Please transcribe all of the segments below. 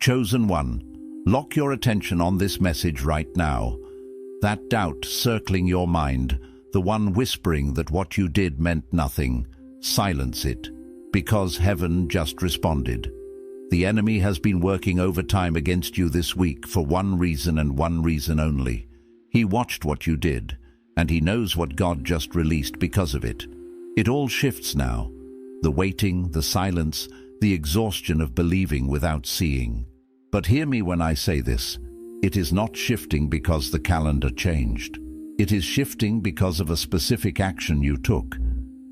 Chosen one, lock your attention on this message right now. That doubt circling your mind, the one whispering that what you did meant nothing, silence it, because heaven just responded. The enemy has been working overtime against you this week for one reason and one reason only. He watched what you did, and he knows what God just released because of it. It all shifts now. The waiting, the silence, the exhaustion of believing without seeing. But hear me when I say this. It is not shifting because the calendar changed. It is shifting because of a specific action you took,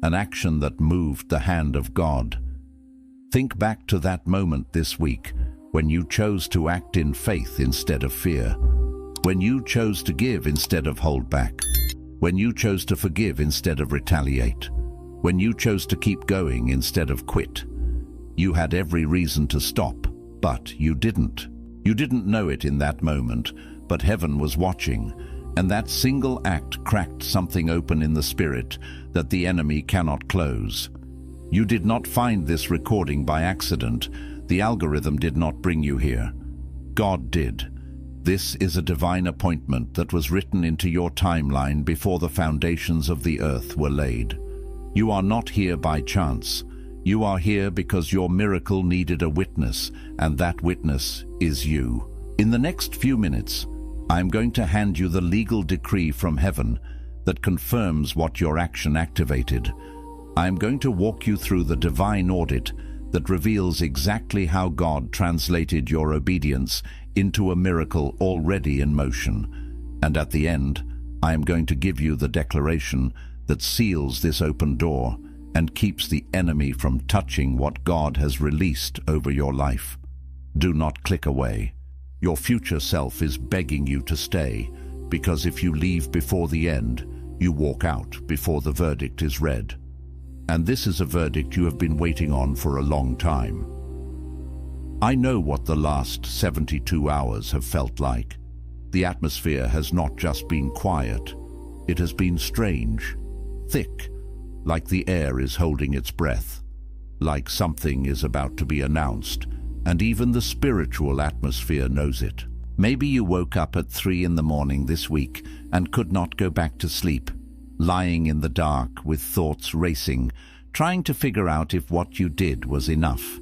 an action that moved the hand of God. Think back to that moment this week when you chose to act in faith instead of fear, when you chose to give instead of hold back, when you chose to forgive instead of retaliate, when you chose to keep going instead of quit. You had every reason to stop, but you didn't. You didn't know it in that moment, but heaven was watching, and that single act cracked something open in the spirit that the enemy cannot close. You did not find this recording by accident. The algorithm did not bring you here. God did. This is a divine appointment that was written into your timeline before the foundations of the earth were laid. You are not here by chance. You are here because your miracle needed a witness, and that witness is you. In the next few minutes, I am going to hand you the legal decree from heaven that confirms what your action activated. I am going to walk you through the divine audit that reveals exactly how God translated your obedience into a miracle already in motion. And at the end, I am going to give you the declaration that seals this open door and keeps the enemy from touching what God has released over your life. Do not click away. Your future self is begging you to stay, because if you leave before the end, you walk out before the verdict is read. And this is a verdict you have been waiting on for a long time. I know what the last 72 hours have felt like. The atmosphere has not just been quiet, it has been strange, thick, like the air is holding its breath, like something is about to be announced, and even the spiritual atmosphere knows it. Maybe you woke up at 3 in the morning this week and could not go back to sleep, lying in the dark with thoughts racing, trying to figure out if what you did was enough.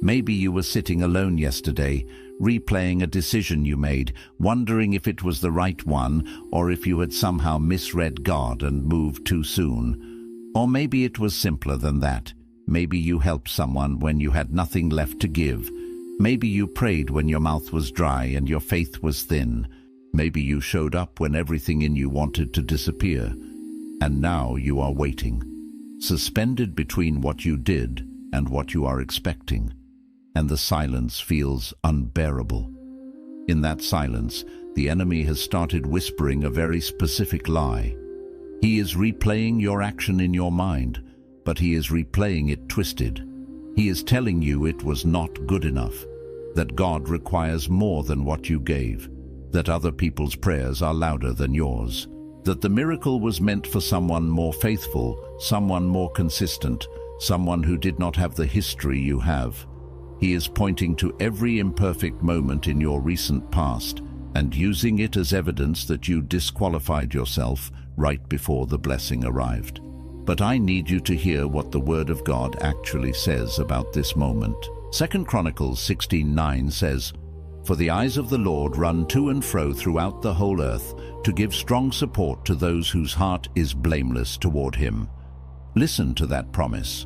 Maybe you were sitting alone yesterday, replaying a decision you made, wondering if it was the right one or if you had somehow misread God and moved too soon. Or maybe it was simpler than that. Maybe you helped someone when you had nothing left to give. Maybe you prayed when your mouth was dry and your faith was thin. Maybe you showed up when everything in you wanted to disappear. And now you are waiting, suspended between what you did and what you are expecting. And the silence feels unbearable. In that silence, the enemy has started whispering a very specific lie. He is replaying your action in your mind, but he is replaying it twisted. He is telling you it was not good enough, that God requires more than what you gave, that other people's prayers are louder than yours, that the miracle was meant for someone more faithful, someone more consistent, someone who did not have the history you have. He is pointing to every imperfect moment in your recent past and using it as evidence that you disqualified yourself right before the blessing arrived. But I need you to hear what the Word of God actually says about this moment. 2 Chronicles 16:9 says, "For the eyes of the Lord run to and fro throughout the whole earth, to give strong support to those whose heart is blameless toward him." Listen to that promise.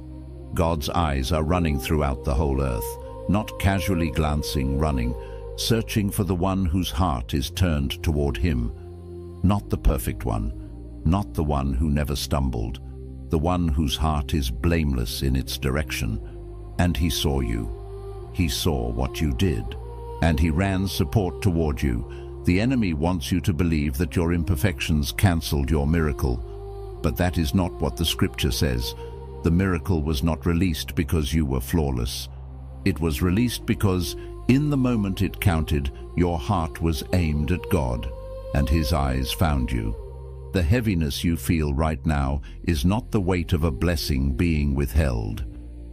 God's eyes are running throughout the whole earth, not casually glancing, running, searching for the one whose heart is turned toward him. Not the perfect one, not the one who never stumbled, the one whose heart is blameless in its direction. And he saw you. He saw what you did, and he ran support toward you. The enemy wants you to believe that your imperfections canceled your miracle, but that is not what the scripture says. The miracle was not released because you were flawless. It was released because, in the moment it counted, your heart was aimed at God, and his eyes found you. The heaviness you feel right now is not the weight of a blessing being withheld.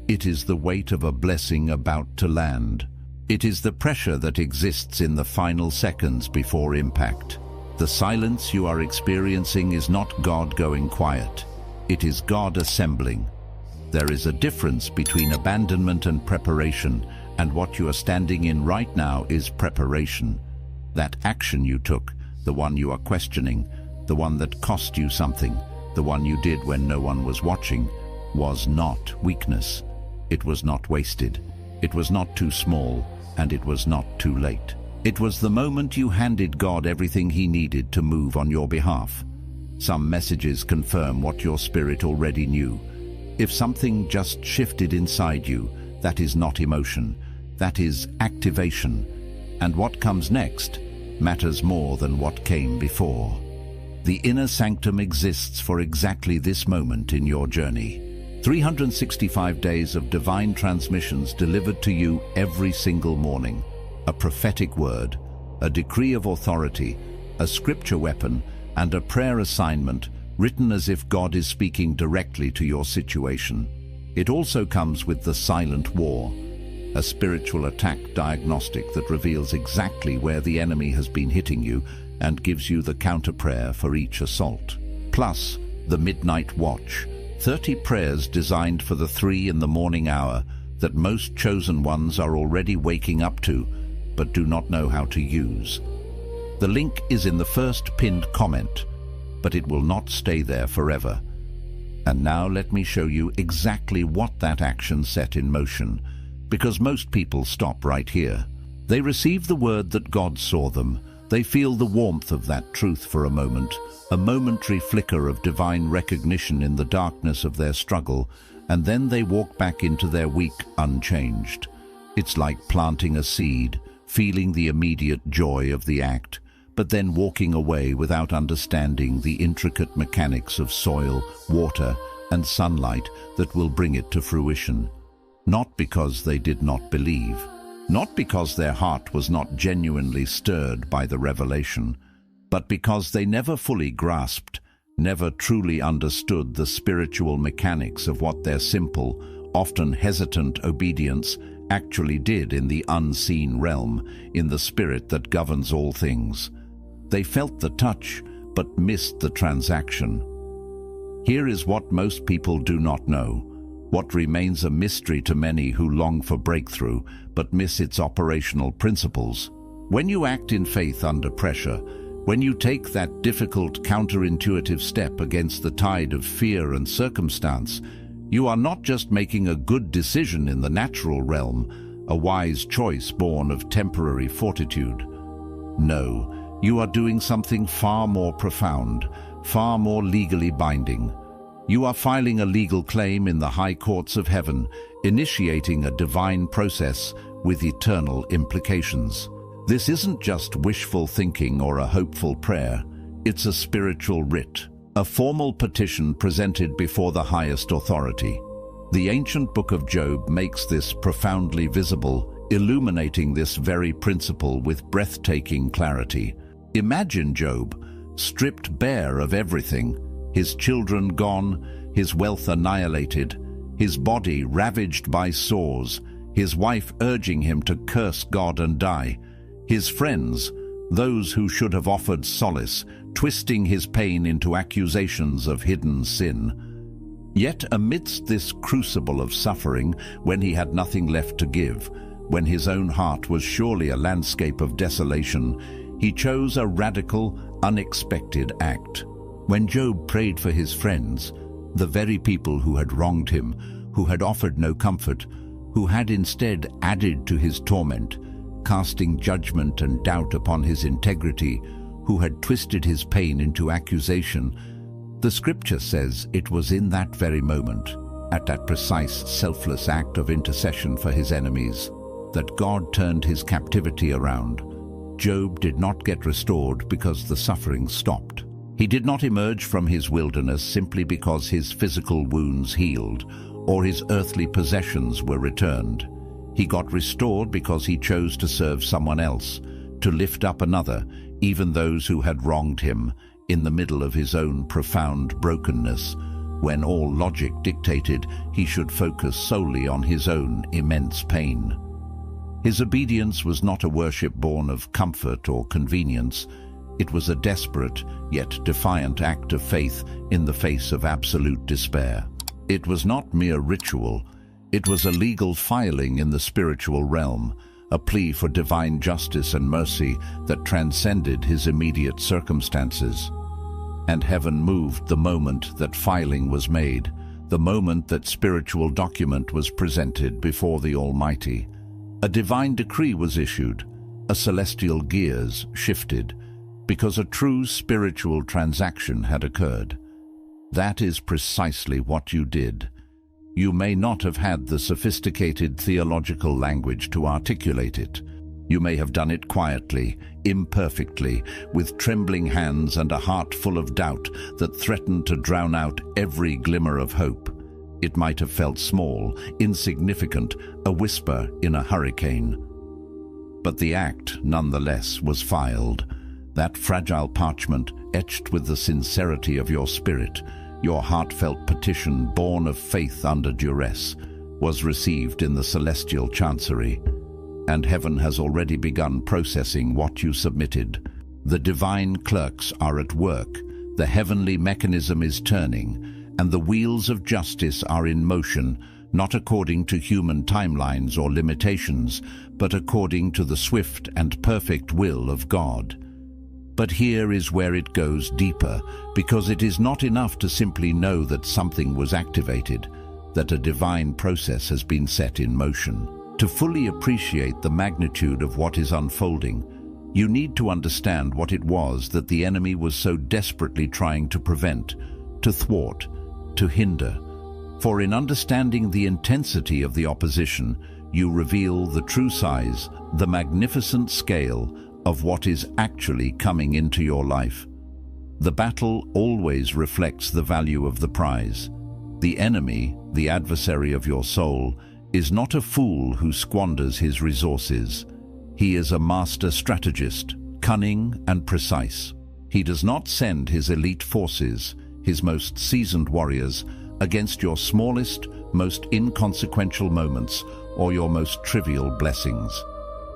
It is the weight of a blessing about to land. It is the pressure that exists in the final seconds before impact. The silence you are experiencing is not God going quiet. It is God assembling. There is a difference between abandonment and preparation, and what you are standing in right now is preparation. That action you took, the one you are questioning, the one that cost you something, the one you did when no one was watching, was not weakness. It was not wasted. It was not too small, and it was not too late. It was the moment you handed God everything He needed to move on your behalf. Some messages confirm what your spirit already knew. If something just shifted inside you, that is not emotion, that is activation. And what comes next matters more than what came before. The inner sanctum exists for exactly this moment in your journey. 365 days of divine transmissions delivered to you every single morning. A prophetic word, a decree of authority, a scripture weapon, and a prayer assignment written as if God is speaking directly to your situation. It also comes with the silent war, a spiritual attack diagnostic that reveals exactly where the enemy has been hitting you and gives you the counter prayer for each assault. Plus, the midnight watch, 30 prayers designed for the 3 in the morning hour that most chosen ones are already waking up to, but do not know how to use. The link is in the first pinned comment, but it will not stay there forever. And now let me show you exactly what that action set in motion, because most people stop right here. They receive the word that God saw them. They feel the warmth of that truth for a moment, a momentary flicker of divine recognition in the darkness of their struggle, and then they walk back into their week unchanged. It's like planting a seed, feeling the immediate joy of the act, but then walking away without understanding the intricate mechanics of soil, water, and sunlight that will bring it to fruition. Not because they did not believe, not because their heart was not genuinely stirred by the revelation, but because they never fully grasped, never truly understood the spiritual mechanics of what their simple, often hesitant obedience actually did in the unseen realm, in the spirit that governs all things. They felt the touch, but missed the transaction. Here is what most people do not know, what remains a mystery to many who long for breakthrough, but miss its operational principles. When you act in faith under pressure, when you take that difficult counterintuitive step against the tide of fear and circumstance, you are not just making a good decision in the natural realm, a wise choice born of temporary fortitude. No, you are doing something far more profound, far more legally binding. You are filing a legal claim in the high courts of heaven, initiating a divine process with eternal implications. This isn't just wishful thinking or a hopeful prayer. It's a spiritual writ, a formal petition presented before the highest authority. The ancient book of Job makes this profoundly visible, illuminating this very principle with breathtaking clarity. Imagine Job, stripped bare of everything, his children gone, his wealth annihilated, his body ravaged by sores, his wife urging him to curse God and die, his friends, those who should have offered solace, twisting his pain into accusations of hidden sin. Yet amidst this crucible of suffering, when he had nothing left to give, when his own heart was surely a landscape of desolation, he chose a radical, unexpected act. When Job prayed for his friends, the very people who had wronged him, who had offered no comfort, who had instead added to his torment, casting judgment and doubt upon his integrity, who had twisted his pain into accusation, the scripture says it was in that very moment, at that precise, selfless act of intercession for his enemies, that God turned his captivity around. Job did not get restored because the suffering stopped. He did not emerge from his wilderness simply because his physical wounds healed or his earthly possessions were returned. He got restored because he chose to serve someone else, to lift up another, even those who had wronged him, in the middle of his own profound brokenness, when all logic dictated he should focus solely on his own immense pain. His obedience was not a worship born of comfort or convenience. It was a desperate, yet defiant act of faith in the face of absolute despair. It was not mere ritual. It was a legal filing in the spiritual realm, a plea for divine justice and mercy that transcended his immediate circumstances. And heaven moved the moment that filing was made, the moment that spiritual document was presented before the Almighty. A divine decree was issued, a celestial gears shifted, because a true spiritual transaction had occurred. That is precisely what you did. You may not have had the sophisticated theological language to articulate it. You may have done it quietly, imperfectly, with trembling hands and a heart full of doubt that threatened to drown out every glimmer of hope. It might have felt small, insignificant, a whisper in a hurricane. But the act, nonetheless, was filed. That fragile parchment, etched with the sincerity of your spirit, your heartfelt petition born of faith under duress, was received in the celestial chancery, and heaven has already begun processing what you submitted. The divine clerks are at work, the heavenly mechanism is turning, and the wheels of justice are in motion, not according to human timelines or limitations, but according to the swift and perfect will of God. But here is where it goes deeper, because it is not enough to simply know that something was activated, that a divine process has been set in motion. To fully appreciate the magnitude of what is unfolding, you need to understand what it was that the enemy was so desperately trying to prevent, to thwart, to hinder. For in understanding the intensity of the opposition, you reveal the true size, the magnificent scale of what is actually coming into your life. The battle always reflects the value of the prize. The enemy, the adversary of your soul, is not a fool who squanders his resources. He is a master strategist, cunning and precise. He does not send his elite forces, his most seasoned warriors, against your smallest, most inconsequential moments or your most trivial blessings.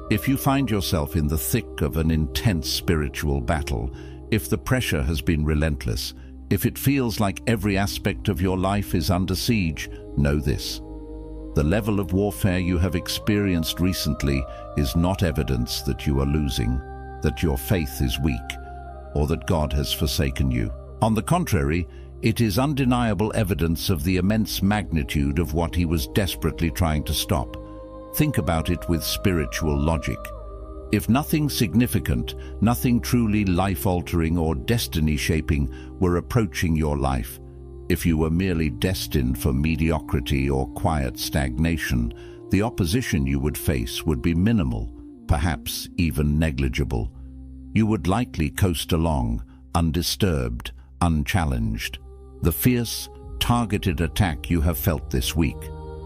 If you find yourself in the thick of an intense spiritual battle, if the pressure has been relentless, if it feels like every aspect of your life is under siege, know this. The level of warfare you have experienced recently is not evidence that you are losing, that your faith is weak, or that God has forsaken you. On the contrary, it is undeniable evidence of the immense magnitude of what he was desperately trying to stop. Think about it with spiritual logic. If nothing significant, nothing truly life-altering or destiny-shaping were approaching your life, if you were merely destined for mediocrity or quiet stagnation, the opposition you would face would be minimal, perhaps even negligible. You would likely coast along, undisturbed, unchallenged. The fierce, targeted attack you have felt this week,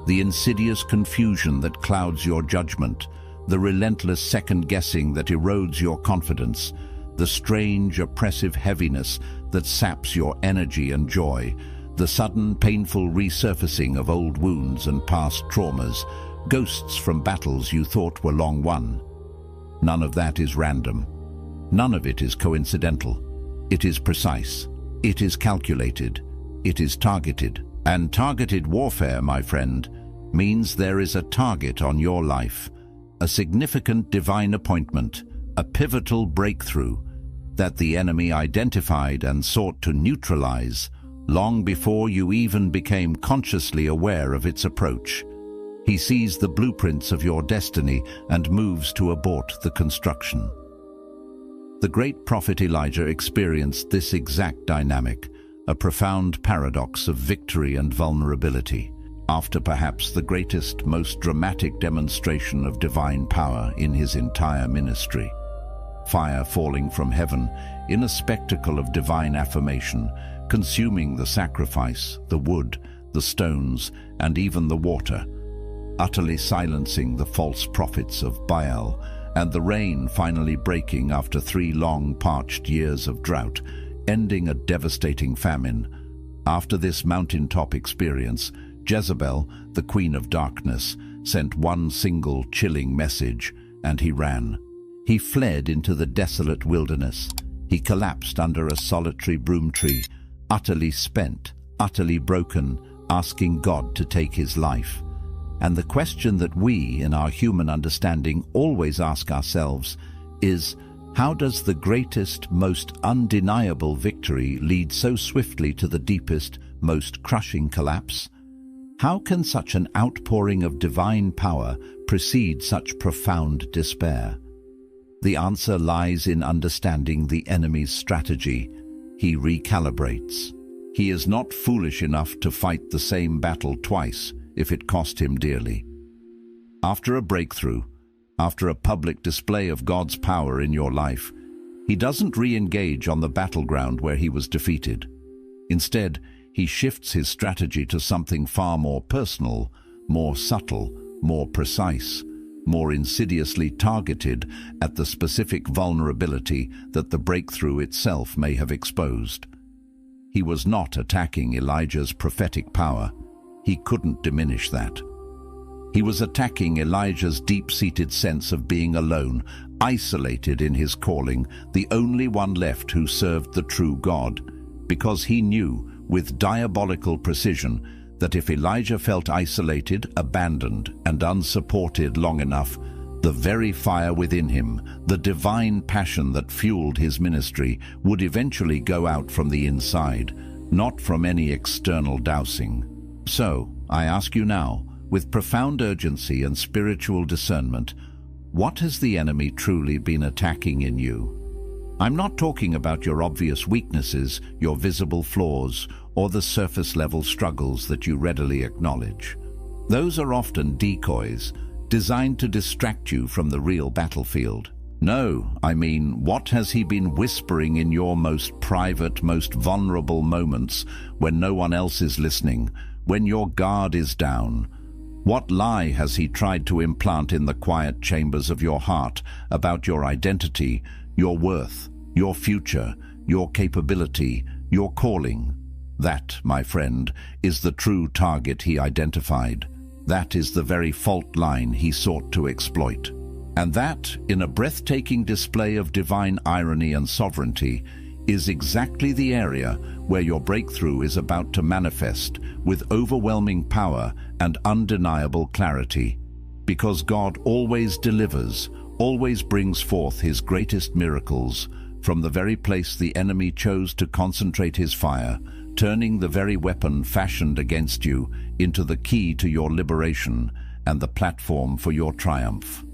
the insidious confusion that clouds your judgment, the relentless second-guessing that erodes your confidence, the strange, oppressive heaviness that saps your energy and joy, the sudden, painful resurfacing of old wounds and past traumas, ghosts from battles you thought were long won. None of that is random. None of it is coincidental. It is precise. It is calculated. It is targeted. And targeted warfare, my friend, means there is a target on your life, a significant divine appointment, a pivotal breakthrough that the enemy identified and sought to neutralize long before you even became consciously aware of its approach. He sees the blueprints of your destiny and moves to abort the construction. The great prophet Elijah experienced this exact dynamic, a profound paradox of victory and vulnerability, after perhaps the greatest, most dramatic demonstration of divine power in his entire ministry. Fire falling from heaven in a spectacle of divine affirmation, consuming the sacrifice, the wood, the stones, and even the water, utterly silencing the false prophets of Baal, and the rain finally breaking after 3 long parched years of drought, ending a devastating famine. After this mountaintop experience, Jezebel, the queen of darkness, sent one single chilling message, and he ran. He fled into the desolate wilderness. He collapsed under a solitary broom tree, utterly spent, utterly broken, asking God to take his life. And the question that we, in our human understanding, always ask ourselves is, how does the greatest, most undeniable victory lead so swiftly to the deepest, most crushing collapse? How can such an outpouring of divine power precede such profound despair? The answer lies in understanding the enemy's strategy. He recalibrates. He is not foolish enough to fight the same battle twice if it cost him dearly. After a breakthrough, after a public display of God's power in your life, he doesn't re-engage on the battleground where he was defeated. Instead, he shifts his strategy to something far more personal, more subtle, more precise, more insidiously targeted at the specific vulnerability that the breakthrough itself may have exposed. He was not attacking Elijah's prophetic power. He couldn't diminish that. He was attacking Elijah's deep-seated sense of being alone, isolated in his calling, the only one left who served the true God, because he knew, with diabolical precision, that if Elijah felt isolated, abandoned, and unsupported long enough, the very fire within him, the divine passion that fueled his ministry, would eventually go out from the inside, not from any external dousing. So, I ask you now, with profound urgency and spiritual discernment, what has the enemy truly been attacking in you? I'm not talking about your obvious weaknesses, your visible flaws, or the surface-level struggles that you readily acknowledge. Those are often decoys, designed to distract you from the real battlefield. No, I mean, what has he been whispering in your most private, most vulnerable moments when no one else is listening, when your guard is down? What lie has he tried to implant in the quiet chambers of your heart about your identity, your worth, your future, your capability, your calling? That, my friend, is the true target he identified. That is the very fault line he sought to exploit. And that, in a breathtaking display of divine irony and sovereignty, is exactly the area where your breakthrough is about to manifest with overwhelming power and undeniable clarity. Because God always delivers, always brings forth his greatest miracles from the very place the enemy chose to concentrate his fire, turning the very weapon fashioned against you into the key to your liberation and the platform for your triumph.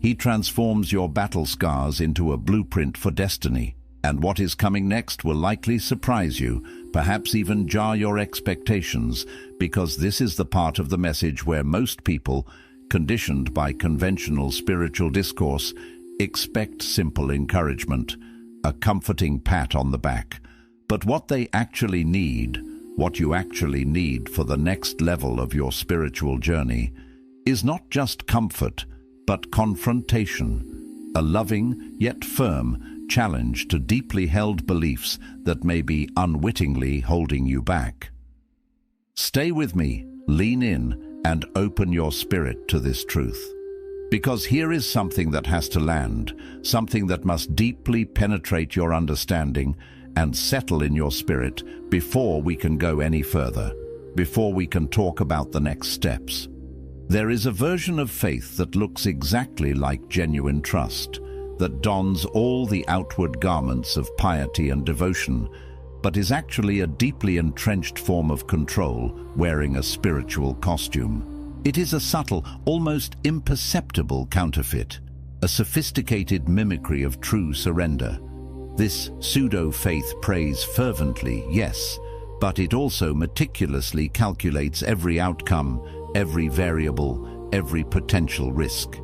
He transforms your battle scars into a blueprint for destiny, and what is coming next will likely surprise you, perhaps even jar your expectations, because this is the part of the message where most people, conditioned by conventional spiritual discourse, expect simple encouragement, a comforting pat on the back. But what they actually need, what you actually need for the next level of your spiritual journey, is not just comfort, but confrontation, a loving yet firm challenge to deeply held beliefs that may be unwittingly holding you back. Stay with me, lean in, and open your spirit to this truth. Because here is something that has to land, something that must deeply penetrate your understanding and settle in your spirit before we can go any further, before we can talk about the next steps. There is a version of faith that looks exactly like genuine trust, that dons all the outward garments of piety and devotion, but is actually a deeply entrenched form of control wearing a spiritual costume. It is a subtle, almost imperceptible counterfeit, a sophisticated mimicry of true surrender. This pseudo-faith prays fervently, yes, but it also meticulously calculates every outcome, every variable, every potential risk.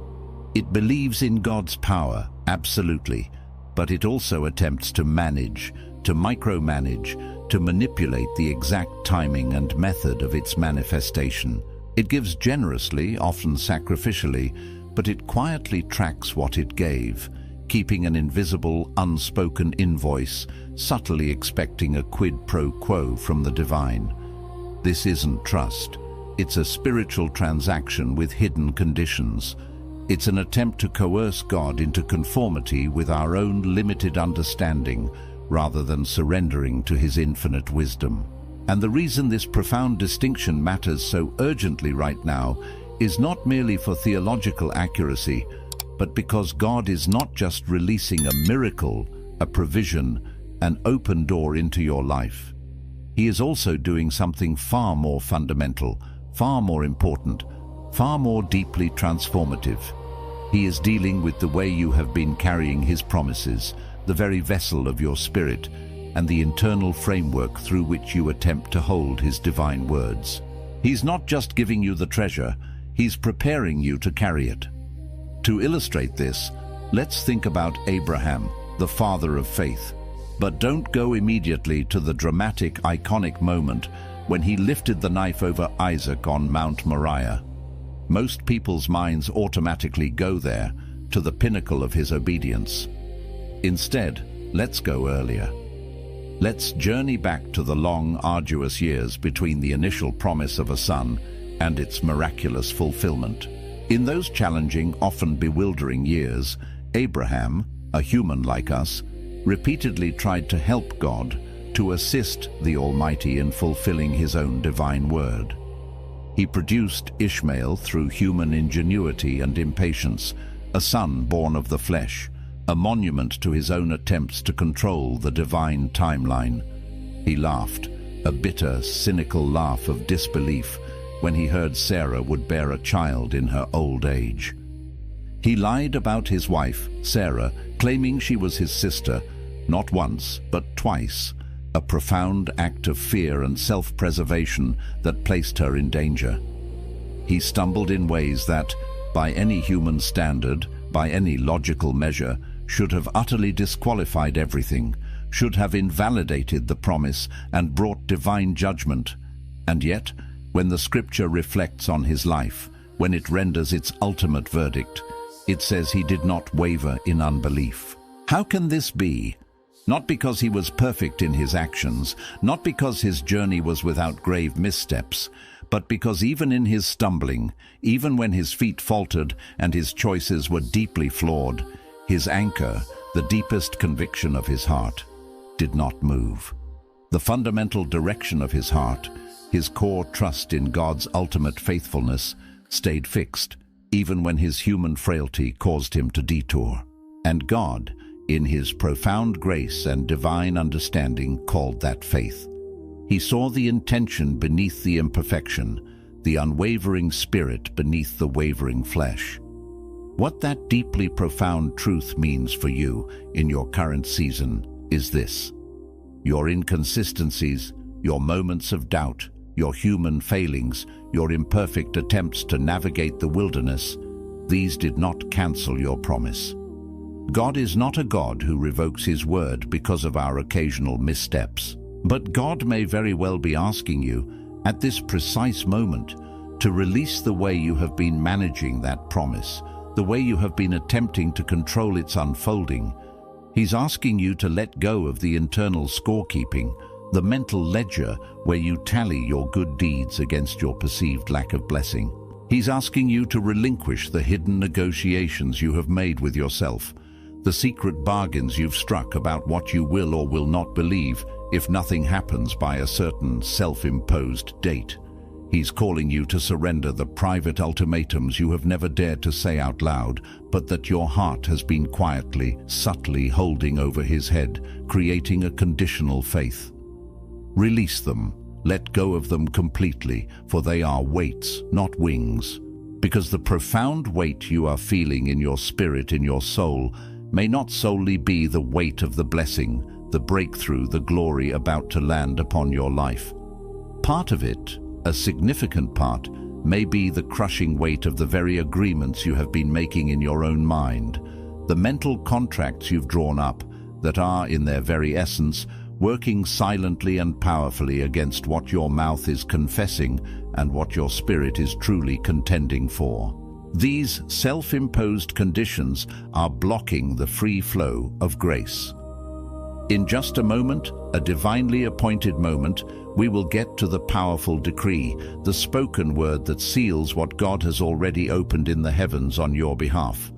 It believes in God's power, absolutely, but it also attempts to manage, to micromanage, to manipulate the exact timing and method of its manifestation. It gives generously, often sacrificially, but it quietly tracks what it gave, keeping an invisible, unspoken invoice, subtly expecting a quid pro quo from the divine. This isn't trust. It's a spiritual transaction with hidden conditions. It's an attempt to coerce God into conformity with our own limited understanding rather than surrendering to his infinite wisdom. And the reason this profound distinction matters so urgently right now is not merely for theological accuracy, but because God is not just releasing a miracle, a provision, an open door into your life. He is also doing something far more fundamental, far more important, far more deeply transformative. He is dealing with the way you have been carrying his promises, the very vessel of your spirit, and the internal framework through which you attempt to hold his divine words. He's not just giving you the treasure, he's preparing you to carry it. To illustrate this, let's think about Abraham, the father of faith. But don't go immediately to the dramatic, iconic moment when he lifted the knife over Isaac on Mount Moriah. Most people's minds automatically go there, to the pinnacle of his obedience. Instead, let's go earlier. Let's journey back to the long, arduous years between the initial promise of a son and its miraculous fulfillment. In those challenging, often bewildering years, Abraham, a human like us, repeatedly tried to help God, to assist the Almighty in fulfilling his own divine word. He produced Ishmael through human ingenuity and impatience, a son born of the flesh, a monument to his own attempts to control the divine timeline. He laughed, a bitter, cynical laugh of disbelief, when he heard Sarah would bear a child in her old age. He lied about his wife, Sarah, claiming she was his sister, not once, but twice, a profound act of fear and self-preservation that placed her in danger. He stumbled in ways that, by any human standard, by any logical measure, should have utterly disqualified everything, should have invalidated the promise and brought divine judgment. And yet, when the scripture reflects on his life, when it renders its ultimate verdict, it says he did not waver in unbelief. How can this be? Not because he was perfect in his actions, not because his journey was without grave missteps, but because even in his stumbling, even when his feet faltered and his choices were deeply flawed, his anchor, the deepest conviction of his heart, did not move. The fundamental direction of his heart, his core trust in God's ultimate faithfulness, stayed fixed, even when his human frailty caused him to detour. And God, in his profound grace and divine understanding, called that faith. He saw the intention beneath the imperfection, the unwavering spirit beneath the wavering flesh. What that deeply profound truth means for you in your current season is this: your inconsistencies, your moments of doubt, your human failings, your imperfect attempts to navigate the wilderness, these did not cancel your promise. God is not a God who revokes his word because of our occasional missteps. But God may very well be asking you, at this precise moment, to release the way you have been managing that promise, the way you have been attempting to control its unfolding. He's asking you to let go of the internal scorekeeping, the mental ledger where you tally your good deeds against your perceived lack of blessing. He's asking you to relinquish the hidden negotiations you have made with yourself, the secret bargains you've struck about what you will or will not believe if nothing happens by a certain self-imposed date. He's calling you to surrender the private ultimatums you have never dared to say out loud, but that your heart has been quietly, subtly holding over his head, creating a conditional faith. Release them. Let go of them completely, for they are weights, not wings. Because the profound weight you are feeling in your spirit, in your soul, may not solely be the weight of the blessing, the breakthrough, the glory about to land upon your life. Part of it, a significant part, may be the crushing weight of the very agreements you have been making in your own mind, the mental contracts you've drawn up that are, in their very essence, working silently and powerfully against what your mouth is confessing and what your spirit is truly contending for. These self-imposed conditions are blocking the free flow of grace. In just a moment, a divinely appointed moment, we will get to the powerful decree, the spoken word that seals what God has already opened in the heavens on your behalf.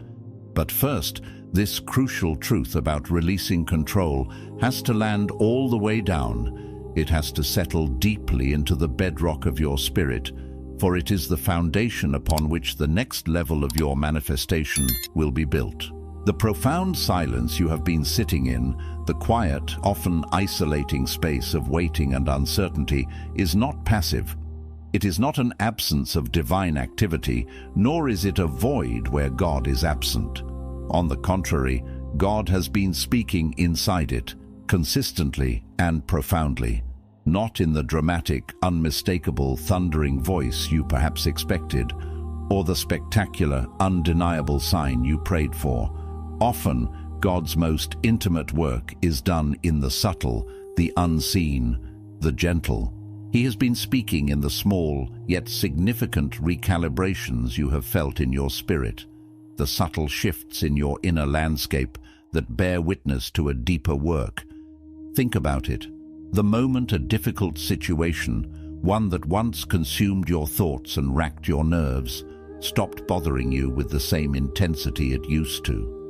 But first, this crucial truth about releasing control has to land all the way down. It has to settle deeply into the bedrock of your spirit, for it is the foundation upon which the next level of your manifestation will be built. The profound silence you have been sitting in, the quiet, often isolating space of waiting and uncertainty, is not passive. It is not an absence of divine activity, nor is it a void where God is absent. On the contrary, God has been speaking inside it, consistently and profoundly, not in the dramatic, unmistakable, thundering voice you perhaps expected, or the spectacular, undeniable sign you prayed for. Often, God's most intimate work is done in the subtle, the unseen, the gentle. He has been speaking in the small, yet significant recalibrations you have felt in your spirit, the subtle shifts in your inner landscape that bear witness to a deeper work. Think about it. The moment a difficult situation, one that once consumed your thoughts and racked your nerves, stopped bothering you with the same intensity it used to.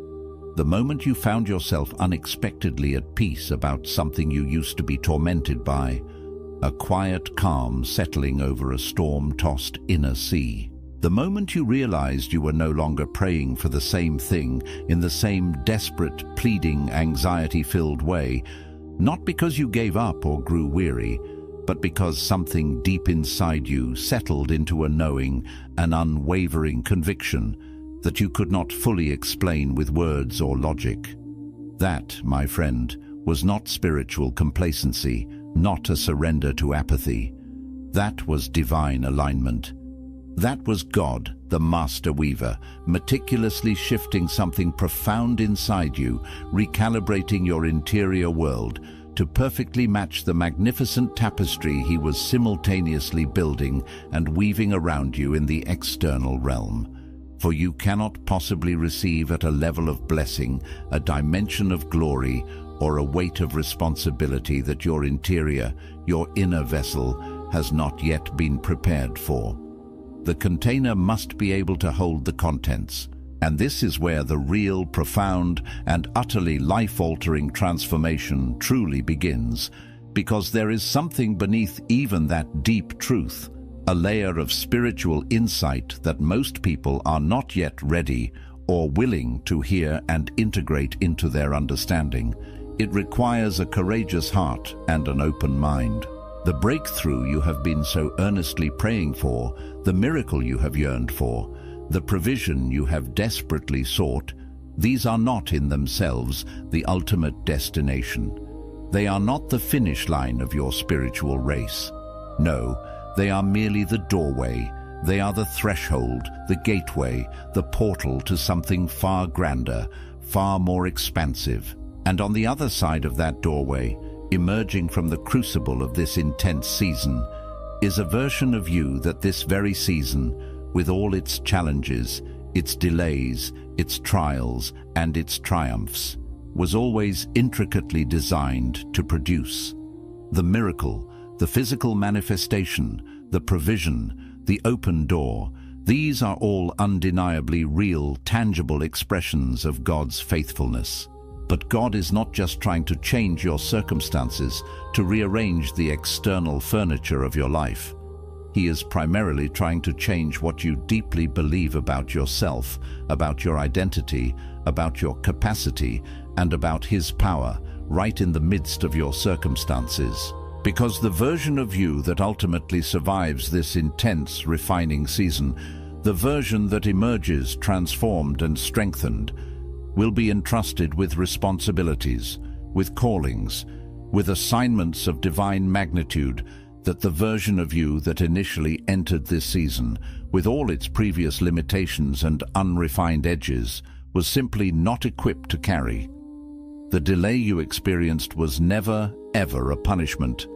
The moment you found yourself unexpectedly at peace about something you used to be tormented by, a quiet calm settling over a storm-tossed inner sea. The moment you realized you were no longer praying for the same thing in the same desperate, pleading, anxiety-filled way, not because you gave up or grew weary, but because something deep inside you settled into a knowing, an unwavering conviction that you could not fully explain with words or logic. That, my friend, was not spiritual complacency, not a surrender to apathy. That was divine alignment. That was God, the master weaver, meticulously shifting something profound inside you, recalibrating your interior world to perfectly match the magnificent tapestry he was simultaneously building and weaving around you in the external realm. For you cannot possibly receive at a level of blessing, a dimension of glory, or a weight of responsibility that your interior, your inner vessel, has not yet been prepared for. The container must be able to hold the contents, and this is where the real, profound, and utterly life-altering transformation truly begins, because there is something beneath even that deep truth, a layer of spiritual insight that most people are not yet ready or willing to hear and integrate into their understanding. It requires a courageous heart and an open mind. The breakthrough you have been so earnestly praying for, the miracle you have yearned for, the provision you have desperately sought, these are not in themselves the ultimate destination. They are not the finish line of your spiritual race. No, they are merely the doorway. They are the threshold, the gateway, the portal to something far grander, far more expansive. And on the other side of that doorway, emerging from the crucible of this intense season, is a version of you that this very season, with all its challenges, its delays, its trials, and its triumphs, was always intricately designed to produce. The miracle, the physical manifestation, the provision, the open door, these are all undeniably real, tangible expressions of God's faithfulness. But God is not just trying to change your circumstances, to rearrange the external furniture of your life. He is primarily trying to change what you deeply believe about yourself, about your identity, about your capacity, and about His power, right in the midst of your circumstances. Because the version of you that ultimately survives this intense, refining season, the version that emerges transformed and strengthened, will be entrusted with responsibilities, with callings, with assignments of divine magnitude that the version of you that initially entered this season, with all its previous limitations and unrefined edges, was simply not equipped to carry. The delay you experienced was never, ever a punishment,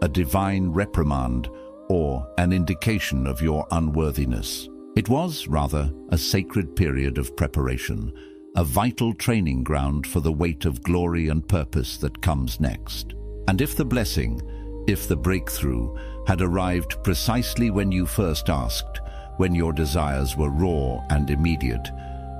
a divine reprimand, or an indication of your unworthiness. It was, rather, a sacred period of preparation, a vital training ground for the weight of glory and purpose that comes next. And if the blessing, if the breakthrough, had arrived precisely when you first asked, when your desires were raw and immediate,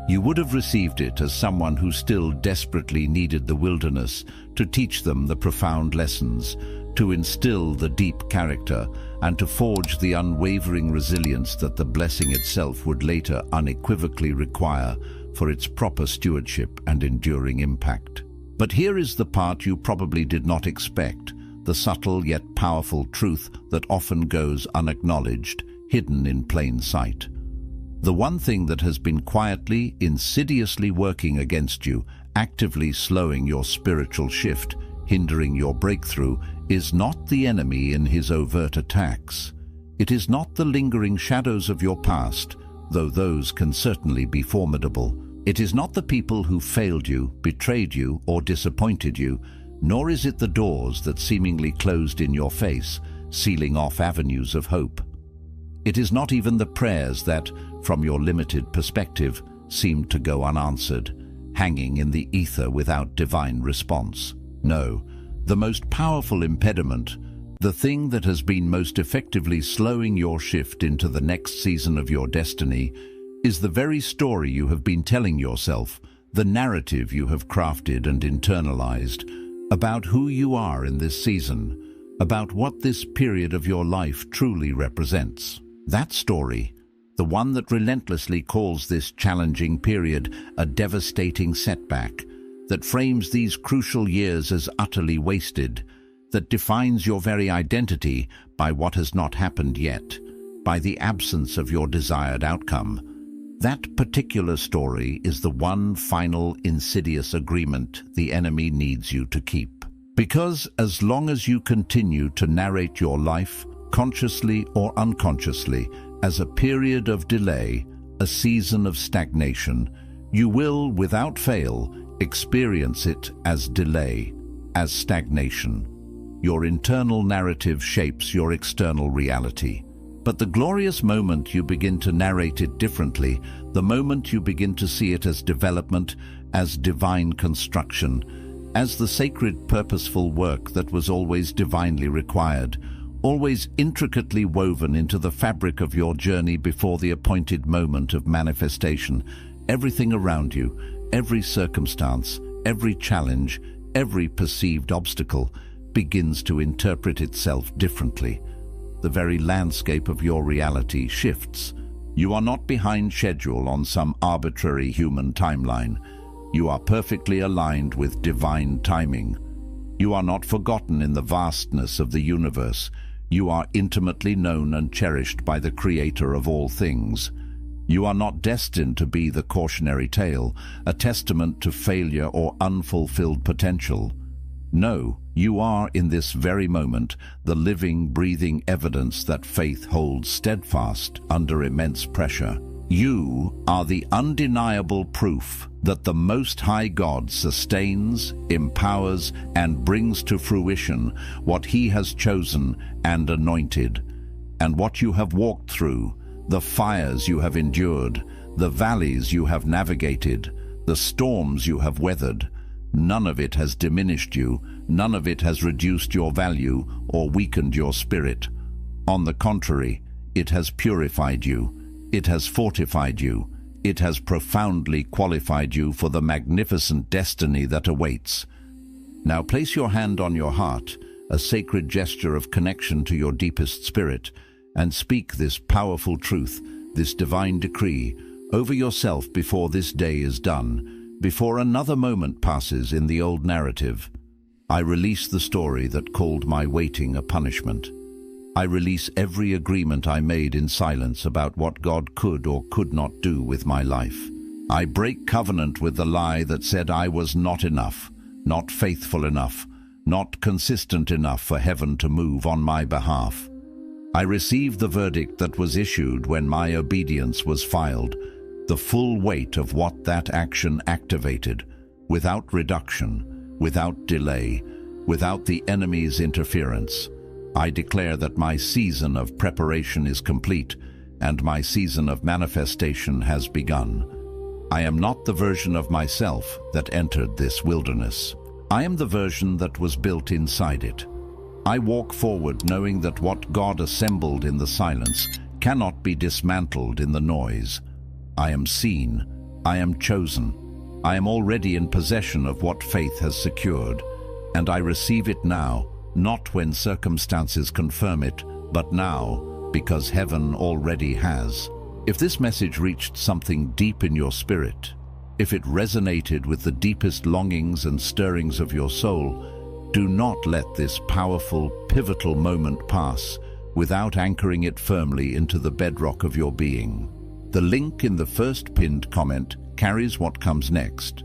you would have received it as someone who still desperately needed the wilderness to teach them the profound lessons, to instill the deep character, and to forge the unwavering resilience that the blessing itself would later unequivocally require for its proper stewardship and enduring impact. But here is the part you probably did not expect, the subtle yet powerful truth that often goes unacknowledged, hidden in plain sight. The one thing that has been quietly, insidiously working against you, actively slowing your spiritual shift, hindering your breakthrough, is not the enemy in his overt attacks. It is not the lingering shadows of your past, though those can certainly be formidable. It is not the people who failed you, betrayed you, or disappointed you, nor is it the doors that seemingly closed in your face, sealing off avenues of hope. It is not even the prayers that, from your limited perspective, seemed to go unanswered, hanging in the ether without divine response. No, the most powerful impediment, the thing that has been most effectively slowing your shift into the next season of your destiny, is the very story you have been telling yourself, the narrative you have crafted and internalized, about who you are in this season, about what this period of your life truly represents. That story, the one that relentlessly calls this challenging period a devastating setback, that frames these crucial years as utterly wasted, that defines your very identity by what has not happened yet, by the absence of your desired outcome. That particular story is the one final insidious agreement the enemy needs you to keep. Because as long as you continue to narrate your life, consciously or unconsciously, as a period of delay, a season of stagnation, you will, without fail, experience it as delay, as stagnation. Your internal narrative shapes your external reality. But the glorious moment you begin to narrate it differently, the moment you begin to see it as development, as divine construction, as the sacred purposeful work that was always divinely required, always intricately woven into the fabric of your journey before the appointed moment of manifestation, everything around you, every circumstance, every challenge, every perceived obstacle, begins to interpret itself differently. The very landscape of your reality shifts. You are not behind schedule on some arbitrary human timeline. You are perfectly aligned with divine timing. You are not forgotten in the vastness of the universe. You are intimately known and cherished by the Creator of all things. You are not destined to be the cautionary tale, a testament to failure or unfulfilled potential. No, you are, in this very moment, the living, breathing evidence that faith holds steadfast under immense pressure. You are the undeniable proof that the Most High God sustains, empowers, and brings to fruition what He has chosen and anointed. And what you have walked through, the fires you have endured, the valleys you have navigated, the storms you have weathered, none of it has diminished you, none of it has reduced your value or weakened your spirit. On the contrary, it has purified you, it has fortified you, it has profoundly qualified you for the magnificent destiny that awaits. Now place your hand on your heart, a sacred gesture of connection to your deepest spirit, and speak this powerful truth, this divine decree, over yourself before this day is done, before another moment passes in the old narrative. I release the story that called my waiting a punishment. I release every agreement I made in silence about what God could or could not do with my life. I break covenant with the lie that said I was not enough, not faithful enough, not consistent enough for heaven to move on my behalf. I receive the verdict that was issued when my obedience was filed, the full weight of what that action activated, without reduction, without delay, without the enemy's interference. I declare that my season of preparation is complete and my season of manifestation has begun. I am not the version of myself that entered this wilderness. I am the version that was built inside it. I walk forward knowing that what God assembled in the silence cannot be dismantled in the noise. I am seen. I am chosen. I am already in possession of what faith has secured, and I receive it now, not when circumstances confirm it, but now, because heaven already has. If this message reached something deep in your spirit, if it resonated with the deepest longings and stirrings of your soul, do not let this powerful, pivotal moment pass without anchoring it firmly into the bedrock of your being. The link in the first pinned comment carries what comes next.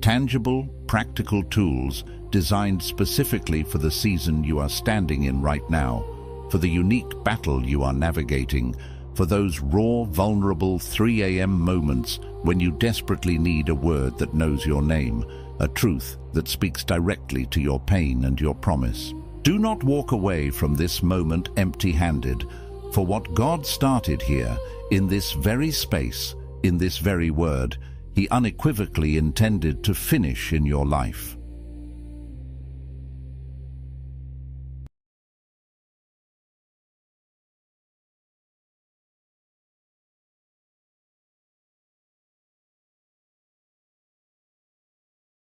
Tangible, practical tools designed specifically for the season you are standing in right now, for the unique battle you are navigating, for those raw, vulnerable 3 a.m. moments when you desperately need a word that knows your name, a truth that speaks directly to your pain and your promise. Do not walk away from this moment empty-handed, for what God started here, in this very space, in this very word, He unequivocally intended to finish in your life.